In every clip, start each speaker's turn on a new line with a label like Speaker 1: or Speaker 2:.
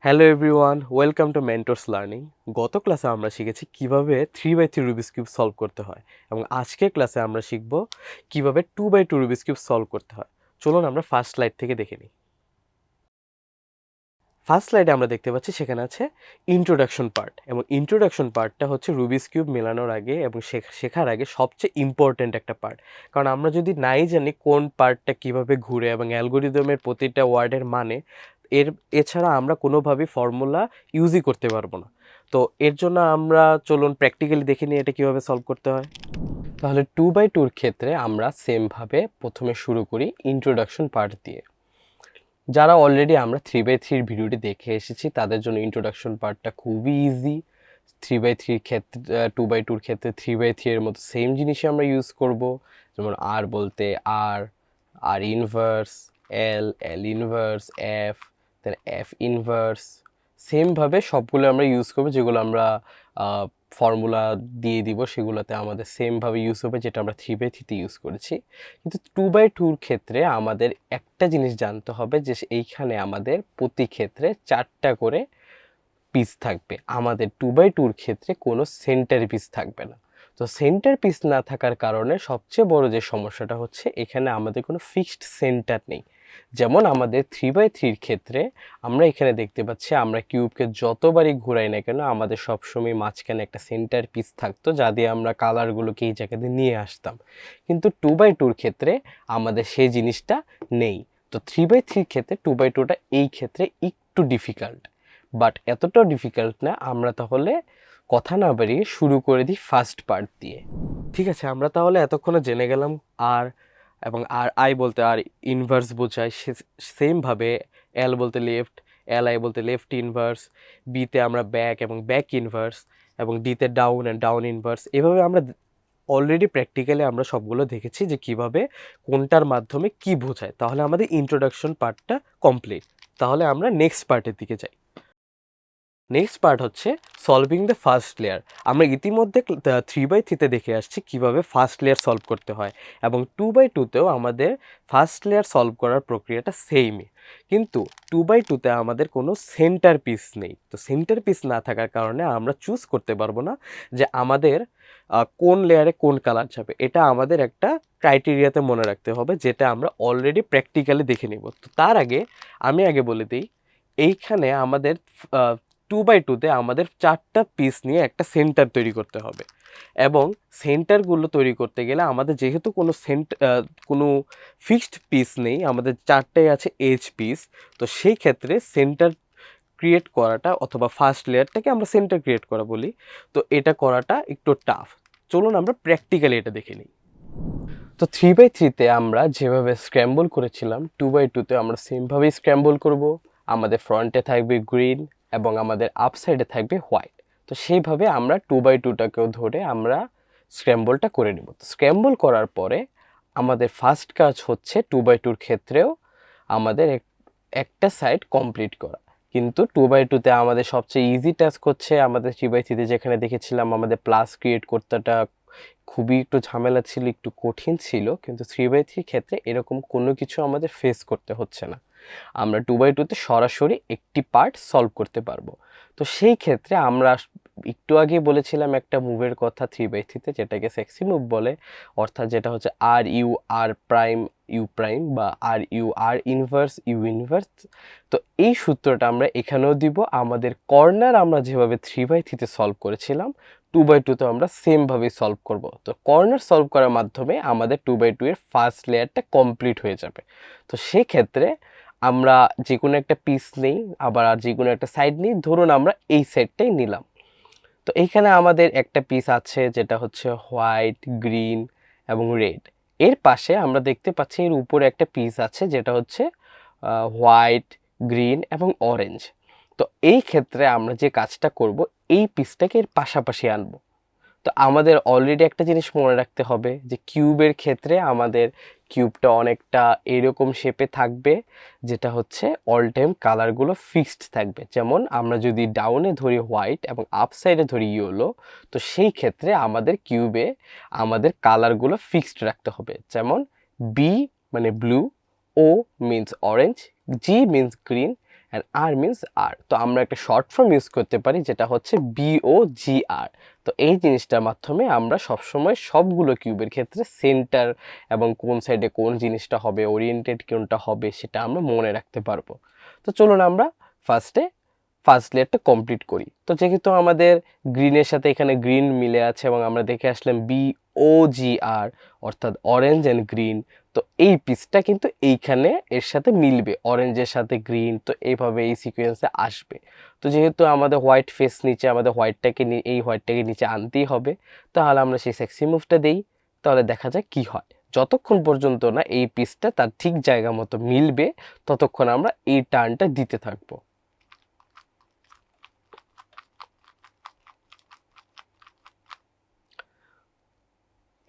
Speaker 1: Hello everyone, welcome to mentors learning. গত ক্লাসে আমরা শিখেছি কিভাবে 3x3 রুবিক্স কিউব সলভ করতে হয়, এবং আজকের ক্লাসে আমরা শিখব কিভাবে 2x2 রুবিক্স কিউব সলভ করতে হয়। চলুন আমরা ফার্স্ট স্লাইড থেকে দেখে নিই। ফার্স্ট স্লাইডে আমরা দেখতে পাচ্ছি সেখানে আছে ইন্ট্রোডাকশন পার্ট, এবং ইন্ট্রোডাকশন পার্টটা হচ্ছে রুবিক্স কিউব মেলানোর আগে এবং শেখার আগে সবচেয়ে ইম্পর্ট্যান্ট একটা পার্ট। কারণ আমরা যদি নাই জানি কোন পার্টটা কিভাবে ঘুরে এবং অ্যালগোরিদমের প্রতিটা ওয়ার্ডের মানে এছাড়া আমরা কোনোভাবেই ফর্মুলা ইউজই করতে পারবো না। তো এর জন্য আমরা চলুন প্র্যাকটিক্যালি দেখে নিই এটা কীভাবে সলভ করতে হয়। তাহলে 2x2 ক্ষেত্রে আমরা সেমভাবে প্রথমে শুরু করি ইন্ট্রোডাকশন পার্ট দিয়ে। যারা অলরেডি আমরা 3x3 ভিডিওটি দেখে এসেছি তাদের জন্য ইন্ট্রোডাকশন পার্টটা খুবই ইজি। 3x3 ক্ষেত্রে 2x2 ক্ষেত্রে 3x3 এর মতো সেম জিনিসই আমরা ইউজ করব। যেমন আর বলতে আর ইনভার্স, এল ইনভার্স, এফ, দেন এফ ইনভার্স, সেমভাবে সবগুলো আমরা ইউজ করবো। যেগুলো আমরা ফর্মুলা দিয়ে দিব সেগুলোতে আমাদের সেমভাবে ইউজ হবে যেটা আমরা 3x3 ইউজ করেছি। কিন্তু 2x2 ক্ষেত্রে আমাদের একটা জিনিস জানতে হবে যে এইখানে আমাদের প্রতি ক্ষেত্রে 4টা করে পিস থাকবে। আমাদের 2x2 ক্ষেত্রে কোনো সেন্টার পিস থাকবে না। তো সেন্টার পিস না থাকার কারণে সবচেয়ে বড় যে সমস্যাটা হচ্ছে এখানে আমাদের কোনো ফিক্সড সেন্টার নেই। যেমন আমাদের 3x3 ক্ষেত্রে আমরা এখানে দেখতে পাচ্ছি আমরা কিউবকে যতবারই ঘুরাই না কেন আমাদের সবসময় মাঝখানে একটা সেন্টার পিস থাকতো যা দিয়ে আমরা কালারগুলোকে এই জায়গাতে নিয়ে আসতাম। কিন্তু 2x2 ক্ষেত্রে আমাদের সেই জিনিসটা নেই। তো 3x3 ক্ষেত্রে 2x2টা এই ক্ষেত্রে একটু ডিফিকাল্ট, বাট এতটাও ডিফিকাল্ট না। আমরা তাহলে কথা না বাড়িয়ে শুরু করে দিই ফার্স্ট পার্ট দিয়ে। ঠিক আছে, আমরা তাহলে এতক্ষণে জেনে গেলাম আর এবং আর আই বলতে আর ইনভার্স বোঝায়, সেমভাবে এল বলতে লেফট, এল আই বলতে লেফট ইনভার্স, বিতে আমরা ব্যাক এবং ব্যাক ইনভার্স, এবং ডিতে ডাউন অ্যান্ড ডাউন ইনভার্স। এভাবে আমরা অলরেডি প্র্যাকটিক্যালি আমরা সবগুলো দেখেছি যে কিভাবে কোনটার মাধ্যমে কি বোঝায়। তাহলে আমাদের ইন্ট্রোডাকশন পার্টটা কমপ্লিট। তাহলে আমরা নেক্সট পার্টের দিকে যাই। নেক্সট পার্ট হচ্ছে সলভিং দ্য ফার্স্ট লেয়ার। আমরা ইতিমধ্যে 3x3-তে দেখে আসছি কিভাবে ফার্স্ট লেয়ার সলভ করতে হয়, এবং 2x2-তেও আমাদের ফার্স্ট লেয়ার সলভ করার প্রক্রিয়াটা সেমই। কিন্তু 2x2-তে আমাদের কোনো সেন্টার পিস নেই। তো সেন্টার পিস না থাকার কারণে আমরা চুজ করতে পারবো না যে আমাদের কোন লেয়ারে কোন কালার যাবে। এটা আমাদের একটা ক্রাইটেরিয়াতে মনে রাখতে হবে, যেটা আমরা অলরেডি প্র্যাকটিক্যালি দেখে নিব। তো তার আগে আমি বলে দিই, এইখানে আমাদের 2x2-তে আমাদের 4টা পিস নিয়ে একটা সেন্টার তৈরি করতে হবে, এবং সেন্টারগুলো তৈরি করতে গেলে আমাদের যেহেতু কোনো ফিক্সড পিস নেই, আমাদের 4টাই আছে এজ পিস। তো সেই ক্ষেত্রে সেন্টার ক্রিয়েট করাটা, অথবা ফার্স্ট লেয়ারটাকে আমরা সেন্টার ক্রিয়েট করা বলি, তো এটা করাটা একটু টাফ। চলুন আমরা প্র্যাকটিক্যালি এটা দেখে নিই। তো 3x3-তে আমরা যেভাবে স্ক্র্যাম্বল করেছিলাম 2x2-তে আমরা সেমভাবেই স্ক্র্যাম্বল করব। আমাদের ফ্রন্টে থাকবে গ্রিন এবং আমাদের আপ সাইডে থাকবে হোয়াইট। তো সেইভাবে আমরা 2x2টাকেও ধরে আমরা স্ক্র্যাম্বলটা করে নেব। তো স্ক্র্যাম্বল করার পরে আমাদের ফার্স্ট কাজ হচ্ছে 2x2-র ক্ষেত্রেও আমাদের একটা সাইড কমপ্লিট করা। কিন্তু 2x2-তে আমাদের সবচেয়ে ইজি টাস্ক হচ্ছে আমাদের 3x3-তে যেখানে দেখেছিলাম আমাদের প্লাস ক্রিয়েট করতেটা খুবই একটু ঝামেলা ছিল, একটু কঠিন ছিল। কিন্তু 3x3 ক্ষেত্রে এরকম কোনো কিছু আমাদের ফেস করতে হচ্ছে না। আমরা 2x2-তে সরাসরি একটি পার্ট সলভ করতে পারবো। তো সেই ক্ষেত্রে আমরা একটু আগে বলেছিলাম একটা মুভের কথা 3x3-তে, যেটাকে সেক্সি মুভ বলে, অর্থাৎ যেটা হচ্ছে R U R prime U prime, বা R U R inverse U inverse. তো এই সূত্রটা আমরা এখানেও দিব। আমাদের কর্নার আমরা যেভাবে 3x3-তে সলভ করেছিলাম 2x2-তে আমরা সেমভাবেই সলভ করব। তো কর্নার সলভ করার মাধ্যমে আমাদের 2x2 এর ফার্স্ট লেয়ারটা কমপ্লিট হয়ে যাবে। তো সেক্ষেত্রে আমরা যে কোনো একটা পিস নেই, আবার আর যে কোনো একটা সাইড নিই। ধরুন আমরা এই সাইডটাই নিলাম। তো এইখানে আমাদের একটা পিস আছে যেটা হচ্ছে হোয়াইট, গ্রিন এবং রেড। এর পাশে আমরা দেখতে পাচ্ছি এর উপরে একটা পিস আছে যেটা হচ্ছে হোয়াইট, গ্রিন এবং অরেঞ্জ। তো এই ক্ষেত্রে আমরা যে কাজটা করব, এই পিসটাকে এর পাশাপাশি আনবো। তো আমাদের অলরেডি একটা জিনিস মনে রাখতে হবে যে কিউবের ক্ষেত্রে আমাদের কিউবটা অনেকটা এরকম শেপে থাকবে, যেটা হচ্ছে অল টাইম কালারগুলো ফিক্সড থাকবে। যেমন আমরা যদি ডাউনে ধরি হোয়াইট এবং আপ সাইডে ধরি ইয়েলো, তো সেই ক্ষেত্রে আমাদের কিউবে আমাদের কালারগুলো ফিক্সড রাখতে হবে। যেমন বি মানে blue, O means orange, G means green, and R means R. তো আমরা একটা শর্ট ফর্ম ইউজ করতে পারি যেটা হচ্ছে BOGR। তো এই জিনিসটার মাধ্যমে আমরা সবসময় সবগুলো কিউবের ক্ষেত্রে সেন্টার এবং কোন সাইডে কোন জিনিসটা হবে, ওরিয়েন্টেড কোনটা হবে, সেটা আমরা মনে রাখতে পারবো। তো চলুন আমরা ফার্স্ট লেয়ারটা কমপ্লিট করি। তো যেহেতু আমাদের গ্রিনের সাথে এখানে গ্রিন মিলে আছে এবং আমরা দেখে আসলাম BOGR অর্থাৎ অরেঞ্জ অ্যান্ড গ্রিন, তো এই পিসটা কিন্তু এইখানে এর সাথে মিলবে, অরেঞ্জের সাথে গ্রিন, তো এইভাবে এই সিকোয়েন্সে আসবে। তো যেহেতু আমাদের হোয়াইট ফেস নিচে, আমাদের এই হোয়াইটটাকে নিচে আনতেই হবে, তাহলে আমরা সেই সেক্সি মুভটা দেই। তাহলে দেখা যাক কি হয়। যতক্ষণ পর্যন্ত না এই পিসটা তার ঠিক জায়গা মতো মিলবে, ততক্ষণ আমরা এই টার্নটা দিতে থাকবো।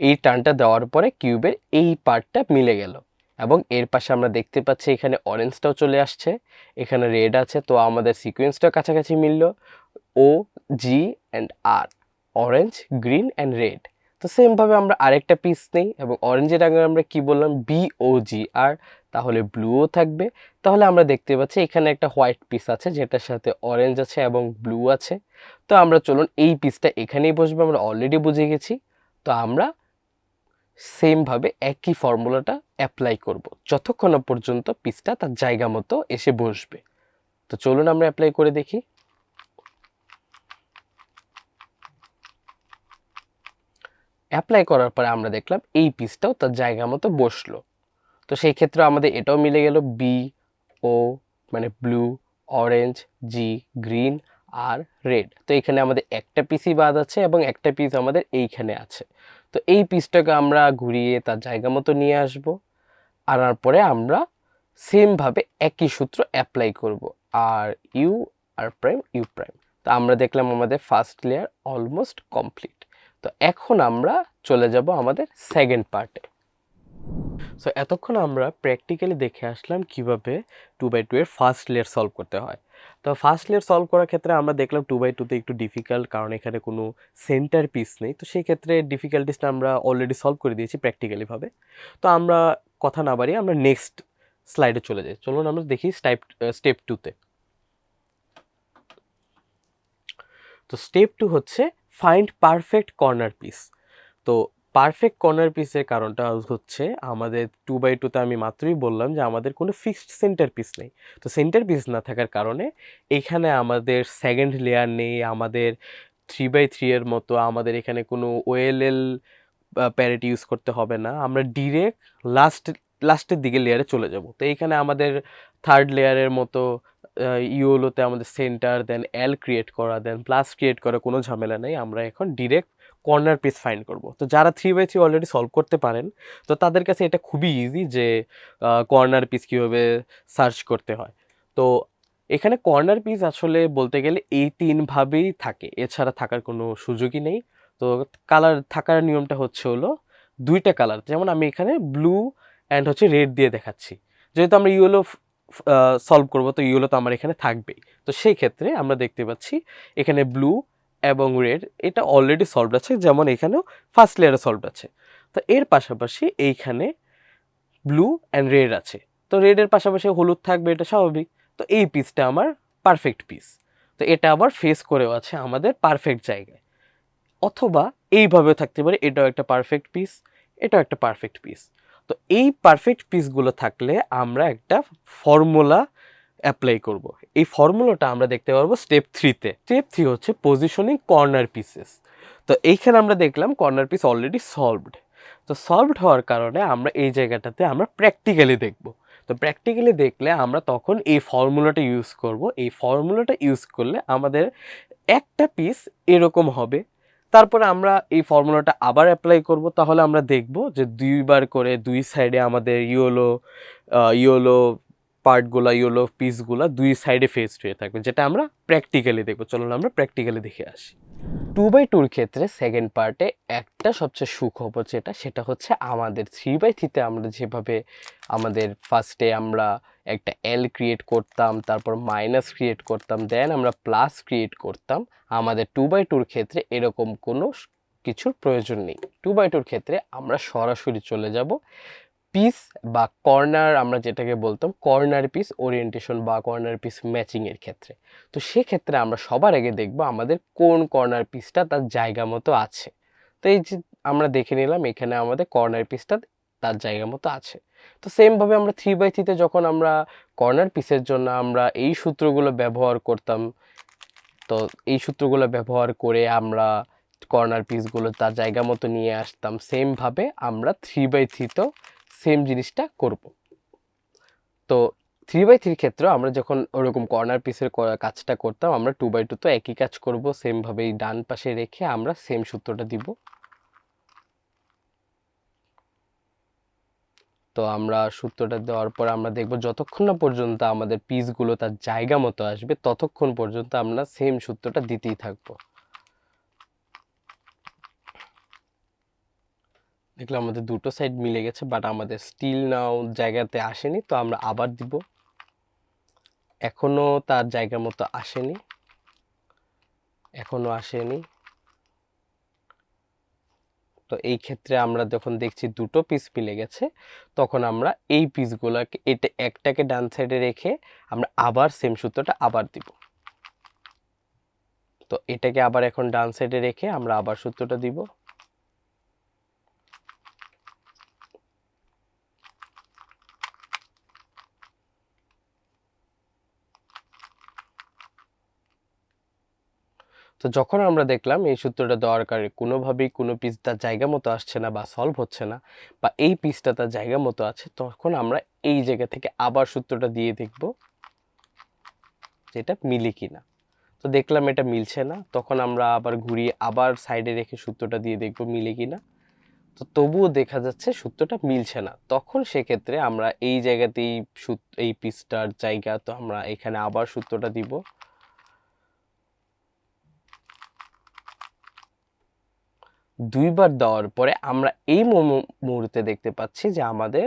Speaker 1: এই টার্নটা দেওয়ার পরে কিউবের এই পার্টটা মিলে গেল এবং এর পাশে আমরা দেখতে পাচ্ছি এখানে অরেঞ্জটাও চলে আসছে, এখানে রেড আছে, তো আমাদের সিকোয়েন্সটাও কাছাকাছি মিলল, OG&R, orange, green and red. তো সেমভাবে আমরা আরেকটা পিস নেই এবং অরেঞ্জের আগে আমরা কি বললাম, BOGR, তাহলে ব্লুও থাকবে। তাহলে আমরা দেখতে পাচ্ছি এখানে একটা হোয়াইট পিস আছে যেটার সাথে অরেঞ্জ আছে এবং ব্লু আছে। তো আমরা চলুন এই পিসটা এখানেই বসবে, আমরা অলরেডি বুঝে গেছি। তো আমরা সেমভাবে একই ফর্মুলাটা অ্যাপ্লাই করব যতক্ষণ না পর্যন্ত পিসটা তার জায়গা মতো এসে বসবে। তো চলুন আমরা অ্যাপ্লাই করে দেখি। অ্যাপ্লাই করার পরে আমরা দেখলাম এই পিসটাও তার জায়গা মতো বসলো। তো সেই ক্ষেত্রে আমাদের এটাও মিলে গেল, BO মানে ব্লু, অরেঞ্জ, G গ্রিন, আর রেড। তো এখানে আমাদের একটা পিসই বাদ আছে এবং একটা পিস আমাদের এইখানে আছে। তো এই পিসটাকে আমরা ঘুরিয়ে তার জায়গা মতো নিয়ে আসব, আনার পরে আমরা সেমভাবে একই সূত্র অ্যাপ্লাই করব, R U R prime U prime. তো আমরা দেখলাম আমাদের ফার্স্ট লেয়ার অলমোস্ট কমপ্লিট। তো এখন আমরা চলে যাব আমাদের সেকেন্ড পার্টে। সো এতক্ষণ আমরা প্র্যাকটিক্যালি দেখে আসলাম কিভাবে 2x2 এর ফার্স্ট লেয়ার সলভ করতে হয়। তো ফার্স্ট লেয়ার সলভ করার ক্ষেত্রে আমরা দেখলাম 2x2 তে একটু ডিফিকাল্ট, কারণ এখানে কোনো সেন্টার পিস নেই। তো সেই ক্ষেত্রে ডিফিকাল্টিসটা আমরা অলরেডি সলভ করে দিয়েছি প্র্যাকটিক্যালিভাবে। তো আমরা কথা না বাড়িয়ে আমরা নেক্সট স্লাইডে চলে যাই। চলুন আমরা দেখি স্টেপ 2তে। তো স্টেপ 2 হচ্ছে ফাইন্ড পারফেক্ট কর্নার পিস। তো পারফেক্ট কর্নার পিসের কারণটা হচ্ছে আমাদের 2x2তে আমি মাত্রই বললাম যে আমাদের কোনো ফিক্সড সেন্টার পিস নেই। তো সেন্টার পিস না থাকার কারণে এখানে আমাদের সেকেন্ড লেয়ার নেই, আমাদের 3x3 এর মতো আমাদের এখানে কোনো OLL প্যারেট ইউজ করতে হবে না, আমরা ডিরেক্ট লাস্টের দিকে লেয়ারে চলে যাব। তো এইখানে আমাদের থার্ড লেয়ারের মতো ইওলোতে আমাদের সেন্টার, দেন এল ক্রিয়েট করা, দেন প্লাস ক্রিয়েট করা কোনো ঝামেলা নেই। আমরা এখন ডিরেক্ট কর্নার পিস ফাইন্ড করব। তো যারা 3x3 অলরেডি সলভ করতে পারেন, তো তাদের কাছে এটা খুবই ইজি যে কর্নার পিস কীভাবে সার্চ করতে হয়। তো এখানে কর্নার পিস আসলে বলতে গেলে এই তিনভাবেই থাকে, এছাড়া থাকার কোনো সুযোগই নেই। তো কালার থাকার নিয়মটা হলো দুইটা কালার, যেমন আমি এখানে ব্লু অ্যান্ড হচ্ছে রেড দিয়ে দেখাচ্ছি। যেহেতু আমরা ইয়েলো সলভ করবো, তো ইয়েলো তো আমার এখানে থাকবেই। তো সেই ক্ষেত্রে আমরা দেখতে পাচ্ছি এখানে ব্লু এবং রেড এটা অলরেডি সলভড আছে, যেমন এখানেও ফার্স্ট লেয়ারে সলভড আছে। তো এর পাশাপাশি এইখানে ব্লু অ্যান্ড রেড আছে, তো রেডের পাশাপাশি হলুদ থাকবে, এটা স্বাভাবিক। তো এই পিসটা আমার পারফেক্ট পিস। তো এটা আবার ফেস করেও আছে আমাদের পারফেক্ট জায়গায়, অথবা এইভাবে থাকতে পারে, এটাও একটা পারফেক্ট পিস, এটাও একটা পারফেক্ট পিস। তো এই পারফেক্ট পিসগুলো থাকলে আমরা একটা ফর্মুলা অ্যাপ্লাই করব। এই ফর্মুলাটা আমরা দেখতে পারবো স্টেপ 3তে। স্টেপ 3 হচ্ছে পজিশনিং কর্নার পিসেস। তো এইখানে আমরা দেখলাম কর্নার পিস অলরেডি সলভড। তো সলভড হওয়ার কারণে আমরা এই জায়গাটাতে আমরা প্র্যাকটিক্যালি দেখব। তো প্র্যাকটিক্যালি দেখলে আমরা তখন এই ফর্মুলাটা ইউজ করব। এই ফর্মুলাটা ইউজ করলে আমাদের একটা পিস এরকম হবে। তারপরে আমরা এই ফর্মুলাটা আবার অ্যাপ্লাই করব, তাহলে আমরা দেখব যে দুইবার করে দুই সাইডে আমাদের ইয়েলো পার্টগুলা, ইয়েলো পিসগুলা দুই সাইডে ফেসড হয়ে থাকবে, যেটা আমরা প্র্যাকটিক্যালি দেখব। চলুন আমরা প্র্যাকটিক্যালি দেখে আসি। 2x2 ক্ষেত্রে সেকেন্ড পার্টে একটা সবচেয়ে সুখবর সেটা হচ্ছে আমাদের 3x3তে আমরা যেভাবে আমাদের ফার্স্টে আমরা একটা এল ক্রিয়েট করতাম, তারপর মাইনাস ক্রিয়েট করতাম, দেন আমরা প্লাস ক্রিয়েট করতাম, আমাদের 2x2 ক্ষেত্রে এরকম কোনো কিছুর প্রয়োজন নেই। 2x2 ক্ষেত্রে আমরা সরাসরি চলে যাব পিস বা কর্নার আমরা যেটাকে বলতাম কর্নার পিস ওরিয়েন্টেশন বা কর্নার পিস ম্যাচিংয়ের ক্ষেত্রে। তো সেক্ষেত্রে আমরা সবার আগে দেখব আমাদের কোন কর্নার পিসটা তার জায়গা মতো আছে। তো এই যে আমরা দেখে নিলাম এখানে আমাদের কর্নার পিসটা তার জায়গা মতো আছে। তো সেমভাবে আমরা 3/3-তে যখন আমরা কর্নার পিসের জন্য আমরা এই সূত্রগুলো ব্যবহার করতাম, তো এই সূত্রগুলো ব্যবহার করে আমরা কর্নার পিসগুলো তার জায়গা মতো নিয়ে আসতাম। সেমভাবে আমরা 3/3-তেও সেম জিনিসটা করব। তো 3/3 ক্ষেত্রে আমরা যখন ওরকম কর্নার পিসের কাজটা করতাম, আমরা 2/2 তো একই কাজ করব। সেমভাবেই ডান পাশে রেখে আমরা সেম সূত্রটা দিব। তো আমরা সূত্রটা দেওয়ার পর আমরা দেখব যতক্ষণ না পর্যন্ত আমাদের পিসগুলো তার জায়গা মতো আসবে ততক্ষণ পর্যন্ত আমরা সেম সূত্রটা দিতেই থাকবো। দেখলাম আমাদের দুটো সাইড মিলে গেছে, বাট আমাদের স্টিল নাও জায়গাতে আসেনি, তো আমরা আবার দিব। এখনো তার জায়গা মতো আসেনি, এখনো আসেনি। তো এই ক্ষেত্রে আমরা যখন দেখছি দুটো পিস মিলে গেছে, তখন আমরা এই পিসগুলোকে একটাকে ডান সাইডে রেখে আমরা আবার সেম সূত্রটা আবার দিব। তো এটাকে আবার এখন ডান সাইডে রেখে আমরা আবার সূত্রটা দিব। তো যখন আমরা দেখলাম এই সূত্রটা দেওয়ার কারণে কোনোভাবেই কোনো পিস তার জায়গা মতো আসছে না বা সলভ হচ্ছে না, বা এই পিসটা তার জায়গা মতো আছে, তখন আমরা এই জায়গা থেকে আবার সূত্রটা দিয়ে দেখব যেটা মিলে কিনা। তো দেখলাম এটা মিলছে না, তখন আমরা আবার ঘুরিয়ে আবার সাইডে রেখে সূত্রটা দিয়ে দেখব মিলে কিনা। তো তবুও দেখা যাচ্ছে সূত্রটা মিলছে না, তখন সেক্ষেত্রে আমরা এই জায়গাতেই এই পিসটার জায়গা, তো আমরা এখানে আবার সূত্রটা দিব। দুইবার দেওয়ার পরে আমরা এই মুহূর্তে দেখতে পাচ্ছি যে আমাদের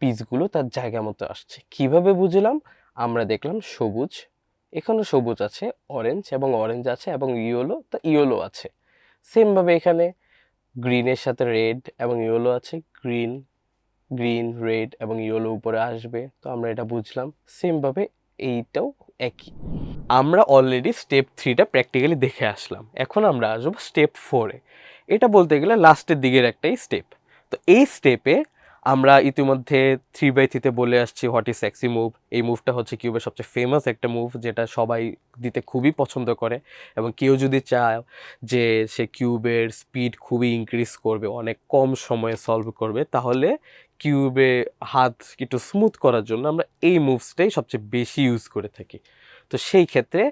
Speaker 1: পিসগুলো তার জায়গা মতো আসছে। কিভাবে বুঝলাম? আমরা দেখলাম সবুজ, এখানে সবুজ আছে, অরেঞ্জ এবং অরেঞ্জ আছে, এবং ইয়েলো, তা ইয়েলো আছে। সেমভাবে এখানে গ্রিনের সাথে রেড এবং ইয়েলো আছে, গ্রিন গ্রিন রেড এবং ইয়েলো উপরে আসবে, তো আমরা এটা বুঝলাম। সেমভাবে এইটাও একই। আমরা অলরেডি স্টেপ 3টা প্র্যাকটিক্যালি দেখে আসলাম, এখন আমরা আসবো স্টেপ 4-এ। এটা বলতে গেলে লাস্টের দিকের একটাই স্টেপ। তো এই স্টেপে আমরা ইতিমধ্যে 3/3-তে বলে আসছি হোয়াট ইজ সেক্সি মুভ। এই মুভটা হচ্ছে কিউবের সবচেয়ে ফেমাস একটা মুভ, যেটা সবাই দিতে খুবই পছন্দ করে, এবং কেউ যদি চায় যে সে কিউবের স্পিড খুবই ইনক্রিজ করবে, অনেক কম সময়ে সলভ করবে, তাহলে কিউবে হাত একটু স্মুথ করার জন্য আমরা এই মুভসটাই সবচেয়ে বেশি ইউজ করে থাকি। তো সেই ক্ষেত্রে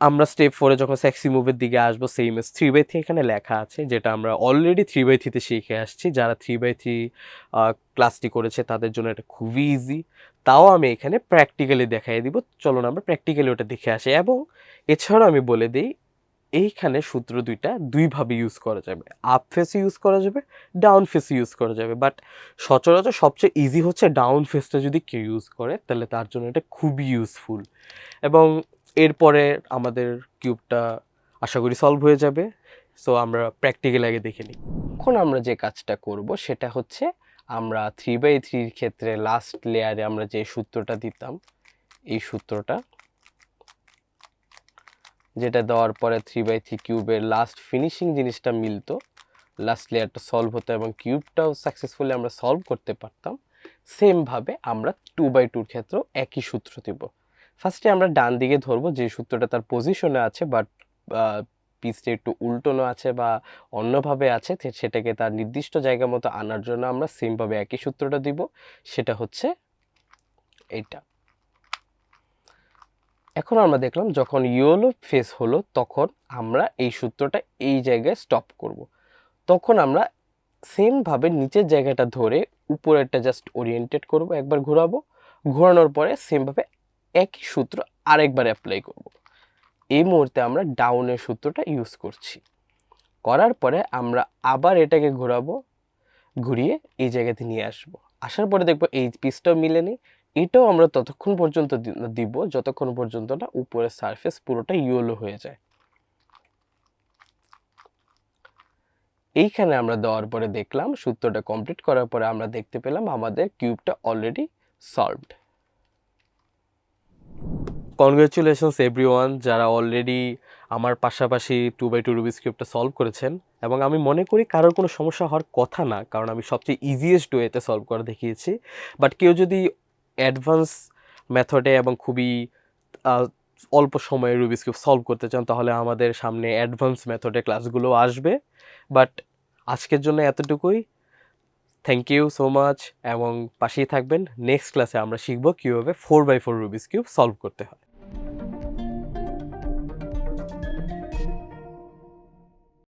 Speaker 1: আমরা স্টেপ 4-এ যখন সেক্সি মুভের দিকে আসবো, সেম 3/3 এখানে লেখা আছে, যেটা আমরা অলরেডি 3/3-তে শিখে আসছি। যারা 3/3 ক্লাসটি করেছে তাদের জন্য এটা খুবই ইজি। তাও আমি এখানে প্র্যাকটিক্যালি দেখাই দিব, চলো না আমরা প্র্যাকটিক্যালি ওটা দেখে আসি। এবং এছাড়াও আমি বলে দিই, এইখানে সূত্র দুইভাবে ইউজ করা যাবে, আপ ফেসে ইউজ করা যাবে, ডাউন ফেসে ইউজ করা যাবে। বাট সচরাচর সবচেয়ে ইজি হচ্ছে ডাউন ফেসটা যদি কেউ ইউজ করে, তাহলে তার জন্য এটা খুবই ইউজফুল। এবং এরপরে আমাদের কিউবটা আশা করি সলভ হয়ে যাবে। সো আমরা প্র্যাকটিক্যাল আগে দেখে নিই। এখন আমরা যে কাজটা করব সেটা হচ্ছে, আমরা 3/3-র ক্ষেত্রে লাস্ট লেয়ারে আমরা যে সূত্রটা দিতাম, এই সূত্রটা, যেটা দেওয়ার পরে 3/3 কিউবের লাস্ট ফিনিশিং জিনিসটা মিলতো, লাস্ট লেয়ারটা সলভ হতো এবং কিউবটাও সাকসেসফুলি আমরা সলভ করতে পারতাম। সেমভাবে আমরা 2/2-র ক্ষেত্রেও একই সূত্র দেব। ফার্স্টে আমরা ডান দিকে ধরবো যে সূত্রটা তার পজিশনে আছে, বাট পিসটা একটু উল্টোনো আছে বা অন্যভাবে আছে, সেটাকে তার নির্দিষ্ট জায়গা মতো আনার জন্য আমরা সেমভাবে একই সূত্রটা দিব, সেটা হচ্ছে এইটা। এখন আমরা দেখলাম যখন ইয়েলো ফেস হলো, তখন আমরা এই সূত্রটা এই জায়গায় স্টপ করব। তখন আমরা সেমভাবে নিচের জায়গাটা ধরে উপরেরটা জাস্ট ওরিয়েন্টেড করব, একবার ঘোরাবো, ঘোরানোর পরে সেমভাবে একই সূত্র আরেকবার অ্যাপ্লাই করব। এই মুহূর্তে আমরা ডাউনের সূত্রটা ইউজ করছি। করার পরে আমরা আবার এটাকে ঘোরাবো, ঘুরিয়ে এই জায়গাতে নিয়ে আসবো। আসার পরে দেখবো এই পিসটাও মিলেনি। এটাও আমরা ততক্ষণ পর্যন্ত দিব যতক্ষণ পর্যন্ত না উপরের সারফেস পুরোটা ইয়েলো হয়ে যায়। এইখানে আমরা দেওয়ার পরে দেখলাম সূত্রটা কমপ্লিট করার পরে আমরা দেখতে পেলাম আমাদের কিউবটা অলরেডি সলভড। কনগ্রাচুলেশনস এভরিওয়ান যারা অলরেডি আমার পাশাপাশি 2x2 রুবিক্স কিউবটা সলভ করেছেন, এবং আমি মনে করি কারোর কোনো সমস্যা হওয়ার কথা না, কারণ আমি সবচেয়ে ইজিয়েস্ট ওয়েতে সলভ করে দেখিয়েছি। বাট কেউ যদি অ্যাডভান্স মেথডে এবং খুবই অল্প সময়ে রুবিক্স কিউব সলভ করতে চান তাহলে আমাদের সামনে অ্যাডভান্স মেথডে ক্লাসগুলো আসবে। বাট আজকের জন্য এতটুকুই। থ্যাংক ইউ সো মাচ এবং পাশেই থাকবেন। নেক্সট ক্লাসে আমরা শিখব কীভাবে 4x4 রুবিক্স কিউব সলভ করতে হয়।